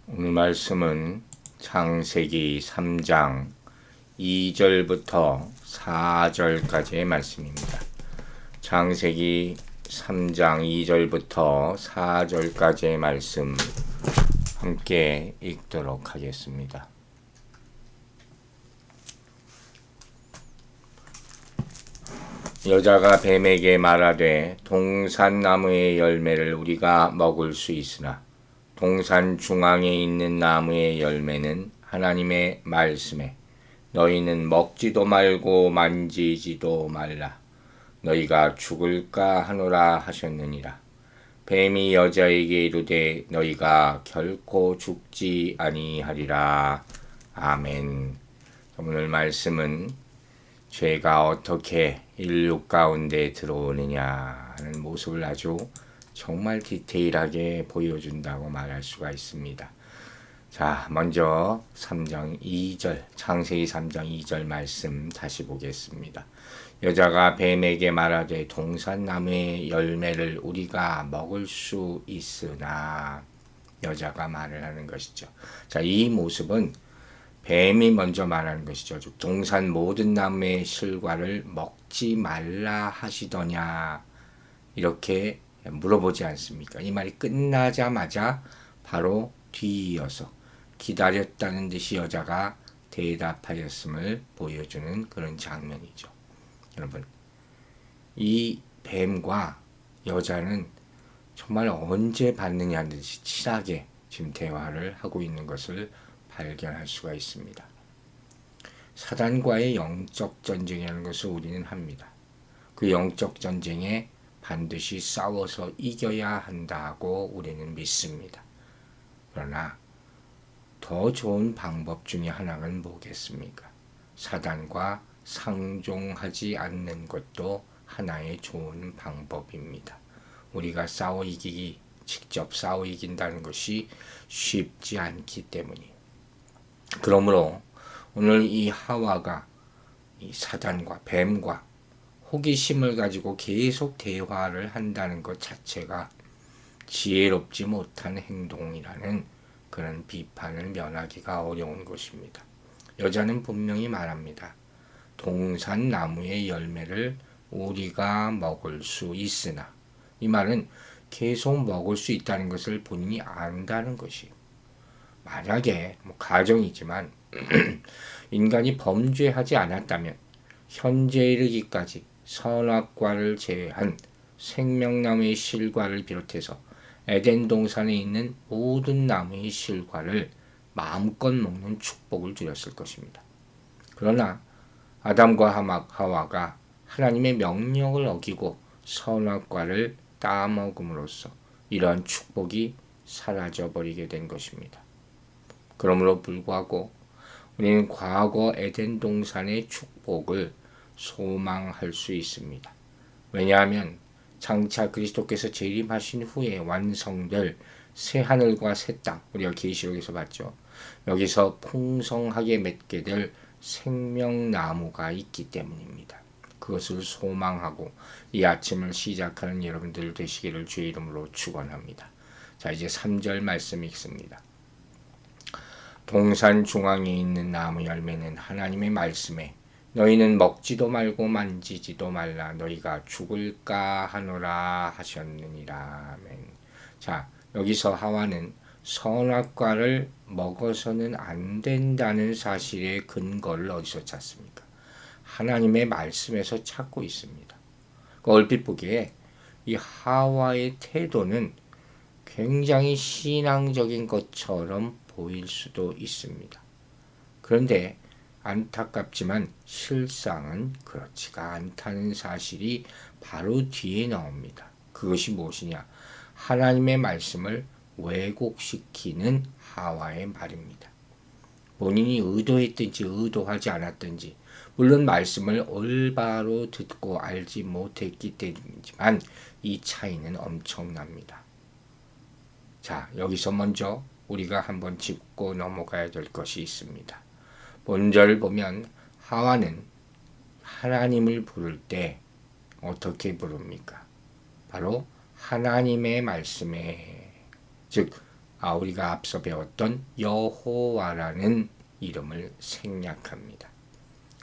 오늘 말씀은 창세기 3장 2절부터 4절까지의 말씀입니다. 창세기 3장 2절부터 4절까지의 말씀 함께 읽도록 하겠습니다. 여자가 뱀에게 말하되 동산나무의 열매를 우리가 먹을 수 있으나 동산 중앙에 있는 나무의 열매는 하나님의 말씀에 너희는 먹지도 말고 만지지도 말라 너희가 죽을까 하노라 하셨느니라. 뱀이 여자에게 이르되 너희가 결코 죽지 아니하리라. 아멘. 오늘 말씀은 죄가 어떻게 인류 가운데 들어오느냐 하는 모습을 아주 정말 디테일하게 보여준다고 말할 수가 있습니다. 자, 먼저 3장 2절, 창세기 3장 2절 말씀 다시 보겠습니다. 여자가 뱀에게 말하되 동산나무의 열매를 우리가 먹을 수 있으나, 여자가 말을 하는 것이죠. 자, 이 모습은 뱀이 먼저 말하는 것이죠. 동산 모든 나무의 실과를 먹지 말라 하시더냐, 이렇게 물어보지 않습니까? 이 말이 끝나자마자 바로 뒤이어서 기다렸다는 듯이 여자가 대답하였음을 보여주는 그런 장면이죠. 여러분, 이 뱀과 여자는 정말 언제 봤느냐는 듯이 친하게 지금 대화를 하고 있는 것을 발견할 수가 있습니다. 사단과의 영적 전쟁이라는 것을 우리는 합니다. 그 영적 전쟁에 반드시 싸워서 이겨야 한다고 우리는 믿습니다. 그러나 더 좋은 방법 중에 하나는 뭐겠습니까? 사단과 상종하지 않는 것도 하나의 좋은 방법입니다. 우리가 직접 싸워 이긴다는 것이 쉽지 않기 때문이에요. 그러므로 오늘 이 하와가 이 사단과 뱀과 호기심을 가지고 계속 대화를 한다는 것 자체가 지혜롭지 못한 행동이라는 그런 비판을 면하기가 어려운 것입니다. 여자는 분명히 말합니다. 동산나무의 열매를 우리가 먹을 수 있으나, 이 말은 계속 먹을 수 있다는 것을 본인이 안다는 것이에요. 만약에 가정이지만 인간이 범죄하지 않았다면 현재 이르기까지 선악과를 제외한 생명나무의 실과를 비롯해서 에덴 동산에 있는 모든 나무의 실과를 마음껏 먹는 축복을 주었을 것입니다. 그러나 아담과 하와가 하나님의 명령을 어기고 선악과를 따먹음으로써 이러한 축복이 사라져버리게 된 것입니다. 그러므로 불구하고 우리는 과거 에덴 동산의 축복을 소망할 수 있습니다. 왜냐하면 장차 그리스도께서 재림하신 후에 완성될 새 하늘과 새 땅, 우리가 계시록에서 봤죠. 여기서 풍성하게 맺게 될 생명나무가 있기 때문입니다. 그것을 소망하고 이 아침을 시작하는 여러분들 되시기를 주의 이름으로 축원합니다. 자, 이제 3절 말씀 읽습니다. 동산 중앙에 있는 나무 열매는 하나님의 말씀에 너희는 먹지도 말고 만지지도 말라 너희가 죽을까 하노라 하셨느니라. 아멘. 자, 여기서 하와는 선악과를 먹어서는 안 된다는 사실의 근거를 어디서 찾습니까? 하나님의 말씀에서 찾고 있습니다. 얼핏 보기에 이 하와의 태도는 굉장히 신앙적인 것처럼 보일 수도 있습니다. 그런데 안타깝지만 실상은 그렇지가 않다는 사실이 바로 뒤에 나옵니다. 그것이 무엇이냐? 하나님의 말씀을 왜곡시키는 하와의 말입니다. 본인이 의도했든지 의도하지 않았든지, 물론 말씀을 올바로 듣고 알지 못했기 때문이지만 이 차이는 엄청납니다. 자, 여기서 먼저 우리가 한번 짚고 넘어가야 될 것이 있습니다. 본절을 보면 하와는 하나님을 부를 때 어떻게 부릅니까? 바로 하나님의 말씀에, 즉 우리가 앞서 배웠던 여호와라는 이름을 생략합니다.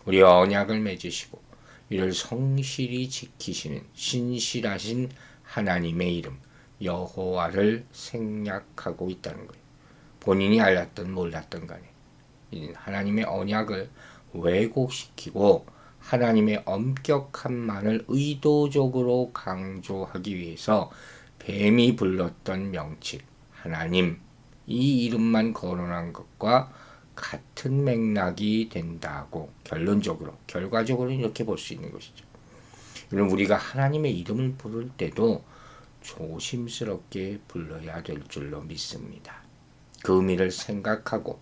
우리 언약을 맺으시고 이를 성실히 지키시는 신실하신 하나님의 이름 여호와를 생략하고 있다는 거예요. 본인이 알았든 몰랐든 간에 하나님의 언약을 왜곡시키고 하나님의 엄격함만을 의도적으로 강조하기 위해서 뱀이 불렀던 명칭 하나님 이 이름만 거론한 것과 같은 맥락이 된다고 결과적으로 이렇게 볼 수 있는 것이죠. 그럼 우리가 하나님의 이름을 부를 때도 조심스럽게 불러야 될 줄로 믿습니다. 그 의미를 생각하고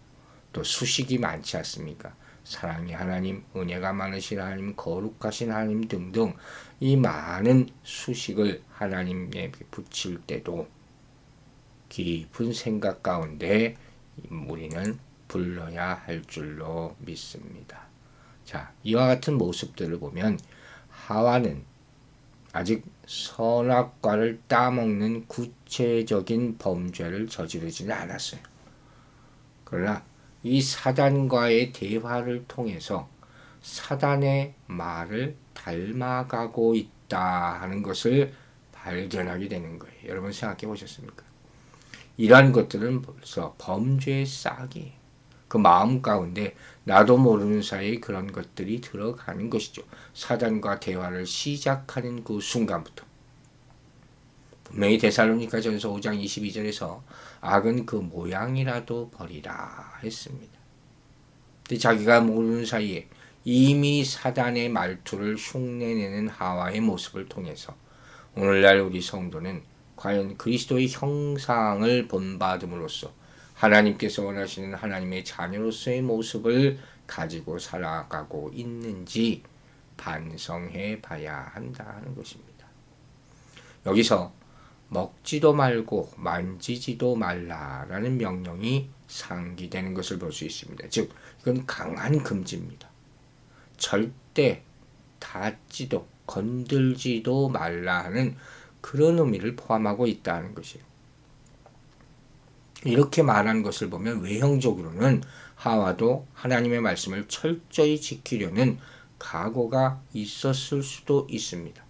또 수식이 많지 않습니까? 사랑의 하나님, 은혜가 많으신 하나님, 거룩하신 하나님 등등 이 많은 수식을 하나님에 붙일 때도 깊은 생각 가운데 우리는 불러야 할 줄로 믿습니다. 자, 이와 같은 모습들을 보면 하와는 아직 선악과를 따먹는 구체적인 범죄를 저지르지는 않았어요. 그러나 이 사단과의 대화를 통해서 사단의 말을 닮아가고 있다 하는 것을 발견하게 되는 거예요. 여러분 생각해 보셨습니까? 이러한 것들은 벌써 범죄의 싹이에요. 그 마음 가운데 나도 모르는 사이에 그런 것들이 들어가는 것이죠. 사단과 대화를 시작하는 그 순간부터. 분명히 데살로니가전서 5장 22절에서 악은 그 모양이라도 버리라 했습니다. 근데 자기가 모르는 사이에 이미 사단의 말투를 흉내내는 하와의 모습을 통해서 오늘날 우리 성도는 과연 그리스도의 형상을 본받음으로써 하나님께서 원하시는 하나님의 자녀로서의 모습을 가지고 살아가고 있는지 반성해 봐야 한다는 것입니다. 여기서 먹지도 말고 만지지도 말라라는 명령이 상기되는 것을 볼 수 있습니다. 즉 이건 강한 금지입니다. 절대 닿지도 건들지도 말라 하는 그런 의미를 포함하고 있다는 것이에요. 이렇게 말한 것을 보면 외형적으로는 하와도 하나님의 말씀을 철저히 지키려는 각오가 있었을 수도 있습니다.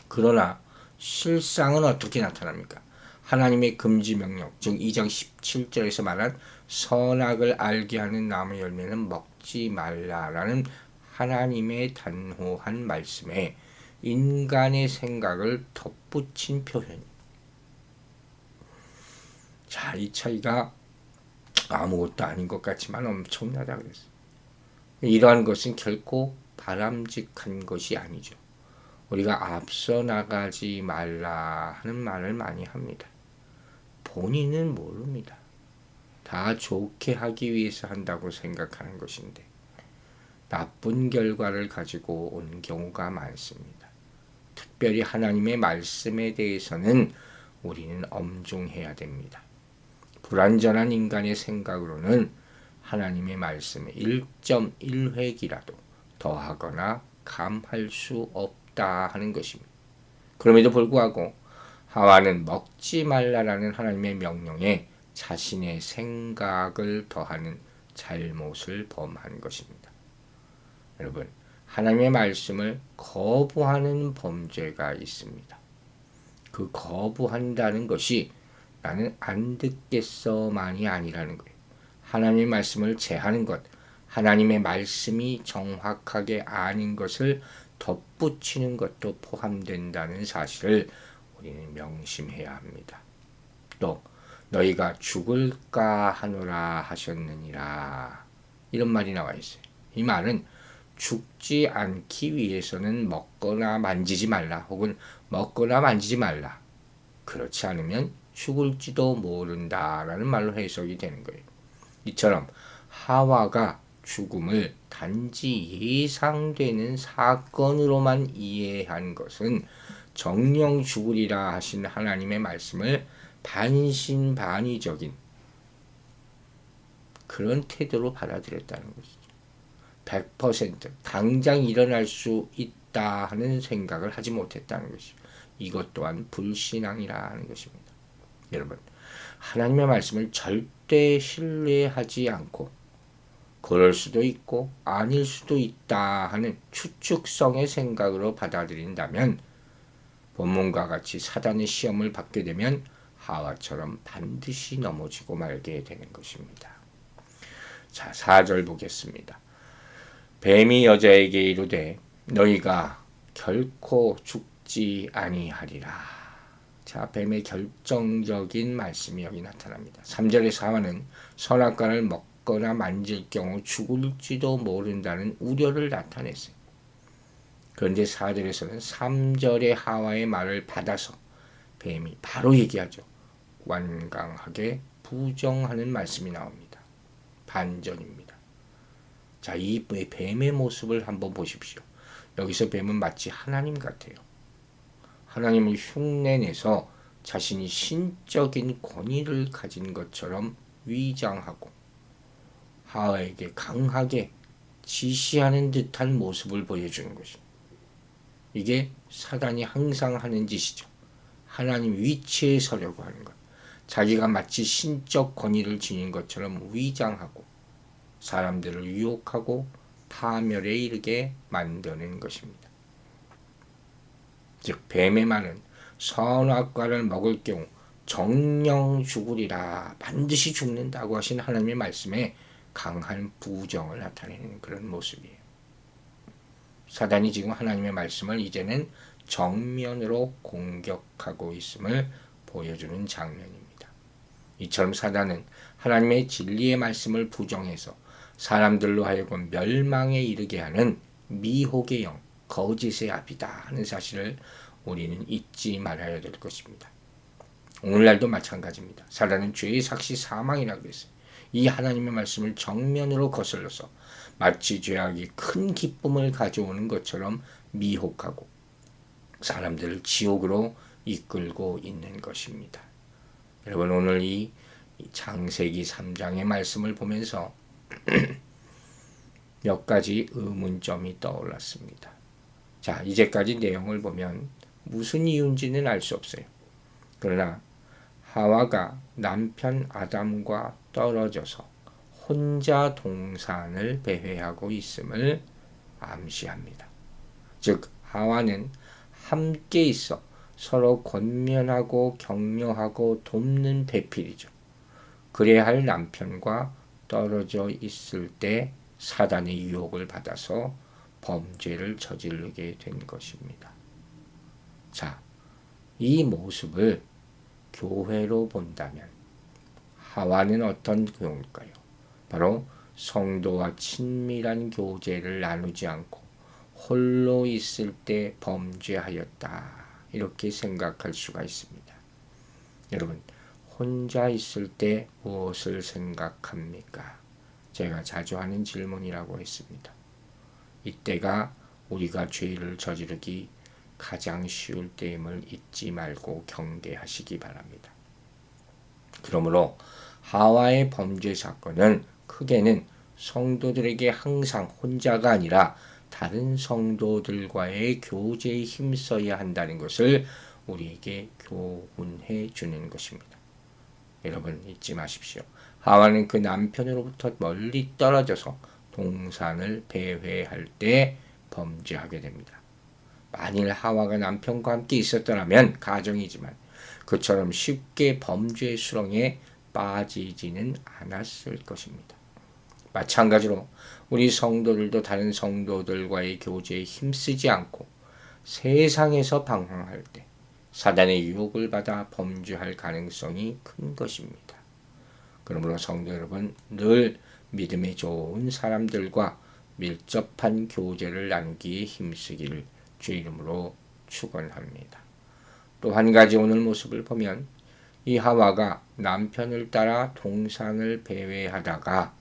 그러나 실상은 어떻게 나타납니까? 하나님의 금지 명령, 즉 2장 17절에서 말한 선악을 알게 하는 나무 열매는 먹지 말라라는 하나님의 단호한 말씀에 인간의 생각을 덧붙인 표현입니다. 자, 이 차이가 아무것도 아닌 것 같지만 엄청나다 그랬어요. 이러한 것은 결코 바람직한 것이 아니죠. 우리가 앞서 나가지 말라 하는 말을 많이 합니다. 본인은 모릅니다. 다 좋게 하기 위해서 한다고 생각하는 것인데 나쁜 결과를 가지고 온 경우가 많습니다. 특별히 하나님의 말씀에 대해서는 우리는 엄중해야 됩니다. 불완전한 인간의 생각으로는 하나님의 말씀에 1.1획이라도 더하거나 감할 수 없다 하는 것입니다. 그럼에도 불구하고 하와는 먹지 말라라는 하나님의 명령에 자신의 생각을 더하는 잘못을 범한 것입니다. 여러분, 하나님의 말씀을 거부하는 범죄가 있습니다. 그 거부한다는 것이 나는 안 듣겠어만이 아니라는 거예요. 하나님의 말씀을 제하는 것, 하나님의 말씀이 정확하게 아닌 것을 덧붙이는 것도 포함된다는 사실을 우리는 명심해야 합니다. 또 너희가 죽을까 하노라 하셨느니라 이런 말이 나와 있어요. 이 말은 죽지 않기 위해서는 먹거나 만지지 말라 혹은 먹거나 만지지 말라 그렇지 않으면 죽을지도 모른다라는 말로 해석이 되는 거예요. 이처럼 하와가 죽음을 단지 예상되는 사건으로만 이해한 것은 정령 죽으리라 하신 하나님의 말씀을 반신반의적인 그런 태도로 받아들였다는 것이죠. 100% 당장 일어날 수 있다 하는 생각을 하지 못했다는 것이죠. 이것 또한 불신앙이라 하는 것입니다. 여러분, 하나님의 말씀을 절대 신뢰하지 않고 그럴 수도 있고 아닐 수도 있다 하는 추측성의 생각으로 받아들인다면 본문과 같이 사단의 시험을 받게 되면 하와처럼 반드시 넘어지고 말게 되는 것입니다. 자, 4절 보겠습니다. 뱀이 여자에게 이르되 너희가 결코 죽지 아니하리라. 자, 뱀의 결정적인 말씀이 여기 나타납니다. 3절에서 하와는 선악과를 먹거나 만질 경우 죽을지도 모른다는 우려를 나타냈어요. 그런데 4절에서는 3절의 하와의 말을 받아서 뱀이 바로 얘기하죠. 완강하게 부정하는 말씀이 나옵니다. 반전입니다. 자, 이 뱀의 모습을 한번 보십시오. 여기서 뱀은 마치 하나님 같아요. 하나님을 흉내내서 자신이 신적인 권위를 가진 것처럼 위장하고 하와에게 강하게 지시하는 듯한 모습을 보여주는 것입니다. 이게 사단이 항상 하는 짓이죠. 하나님 위치에 서려고 하는 것. 자기가 마치 신적 권위를 지닌 것처럼 위장하고 사람들을 유혹하고 파멸에 이르게 만드는 것입니다. 즉 뱀의 말은 선악과를 먹을 경우 정령 죽으리라, 반드시 죽는다고 하신 하나님의 말씀에 강한 부정을 나타내는 그런 모습이에요. 사단이 지금 하나님의 말씀을 이제는 정면으로 공격하고 있음을 보여주는 장면입니다. 이처럼 사단은 하나님의 진리의 말씀을 부정해서 사람들로 하여금 멸망에 이르게 하는 미혹의 영, 거짓의 앞이다 하는 사실을 우리는 잊지 말아야 될 것입니다. 오늘날도 마찬가지입니다. 사단은 죄의 삭시 사망이라고 그랬어요. 이 하나님의 말씀을 정면으로 거슬러서 마치 죄악이 큰 기쁨을 가져오는 것처럼 미혹하고 사람들을 지옥으로 이끌고 있는 것입니다. 여러분 오늘 이 창세기 3장의 말씀을 보면서 몇 가지 의문점이 떠올랐습니다. 자, 이제까지 내용을 보면 무슨 이유인지는 알 수 없어요. 그러나 하와가 남편 아담과 떨어져서 혼자 동산을 배회하고 있음을 암시합니다. 즉 하와는 함께 있어 서로 권면하고 격려하고 돕는 배필이죠. 그래야 할 남편과 떨어져 있을 때 사단의 유혹을 받아서 범죄를 저지르게 된 것입니다. 자, 이 모습을 교회로 본다면 하와는 어떤 경우일까요? 바로 성도와 친밀한 교제를 나누지 않고 홀로 있을 때 범죄하였다. 이렇게 생각할 수가 있습니다. 여러분, 혼자 있을 때 무엇을 생각합니까? 제가 자주 하는 질문이라고 했습니다. 이때가 우리가 죄를 저지르기 가장 쉬울 때임을 잊지 말고 경계하시기 바랍니다. 그러므로 하와의 범죄 사건은 크게는 성도들에게 항상 혼자가 아니라 다른 성도들과의 교제에 힘써야 한다는 것을 우리에게 교훈해 주는 것입니다. 여러분 잊지 마십시오. 하와는 그 남편으로부터 멀리 떨어져서 동산을 배회할 때 범죄하게 됩니다. 만일 하와가 남편과 함께 있었더라면 가정이지만 그처럼 쉽게 범죄의 수렁에 빠지지는 않았을 것입니다. 마찬가지로 우리 성도들도 다른 성도들과의 교제에 힘쓰지 않고 세상에서 방황할 때 사단의 유혹을 받아 범죄할 가능성이 큰 것입니다. 그러므로 성도 여러분 늘 믿음이 좋은 사람들과 밀접한 교제를 나누기에 힘쓰기를 주의 이름으로 축원합니다. 또 한 가지 오늘 모습을 보면 이 하와가 남편을 따라 동산을 배회하다가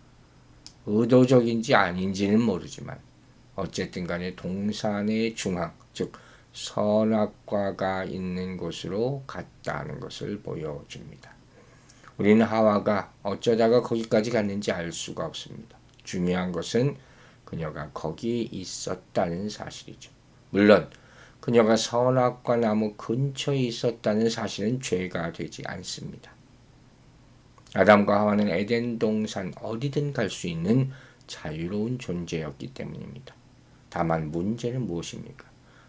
의도적인지 아닌지는 모르지만 어쨌든 간에 동산의 중앙, 즉 선악과가 있는 곳으로 갔다는 것을 보여줍니다. 우리는 하와가 어쩌다가 거기까지 갔는지 알 수가 없습니다. 중요한 것은 그녀가 거기에 있었다는 사실이죠. 물론 그녀가 선악과 나무 근처에 있었다는 사실은 죄가 되지 않습니다. 아담과 하와는 에덴 동산 어디든 갈 수 있는 자유로운 존재였기 때문입니다. 다만 문제는 무엇입니까?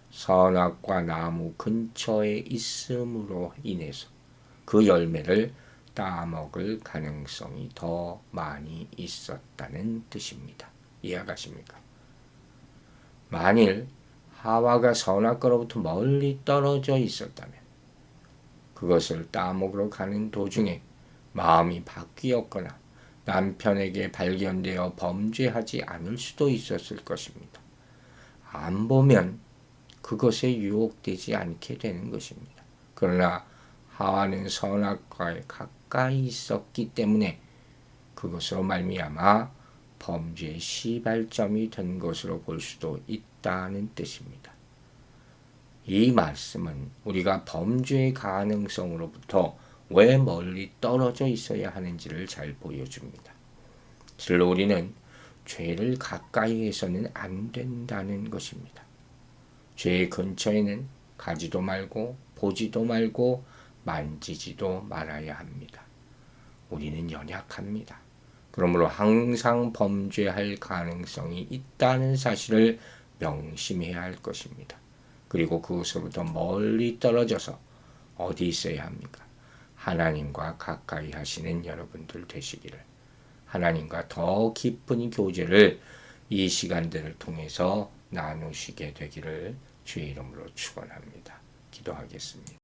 선악과 나무 근처에 있음으로 인해서 그 열매를 따먹을 가능성이 더 많이 있었다는 뜻입니다. 이해가십니까? 만일 하와가 선악과로부터 멀리 떨어져 있었다면 그것을 따먹으러 가는 도중에 마음이 바뀌었거나 남편에게 발견되어 범죄하지 않을 수도 있었을 것입니다. 안 보면 그것에 유혹되지 않게 되는 것입니다. 그러나 하와는 선악과에 가까이 있었기 때문에 그것으로 말미암아 범죄의 시발점이 된 것으로 볼 수도 있다는 뜻입니다. 이 말씀은 우리가 범죄의 가능성으로부터 왜 멀리 떨어져 있어야 하는지를 잘 보여줍니다. 실로 우리는 죄를 가까이 해서는 안 된다는 것입니다. 죄의 근처에는 가지도 말고 보지도 말고 만지지도 말아야 합니다. 우리는 연약합니다. 그러므로 항상 범죄할 가능성이 있다는 사실을 명심해야 할 것입니다. 그리고 그것으로부터 멀리 떨어져서 어디 있어야 합니까? 하나님과 가까이 하시는 여러분들 되시기를, 하나님과 더 깊은 교제를 이 시간들을 통해서 나누시게 되기를 주의 이름으로 축원합니다. 기도하겠습니다.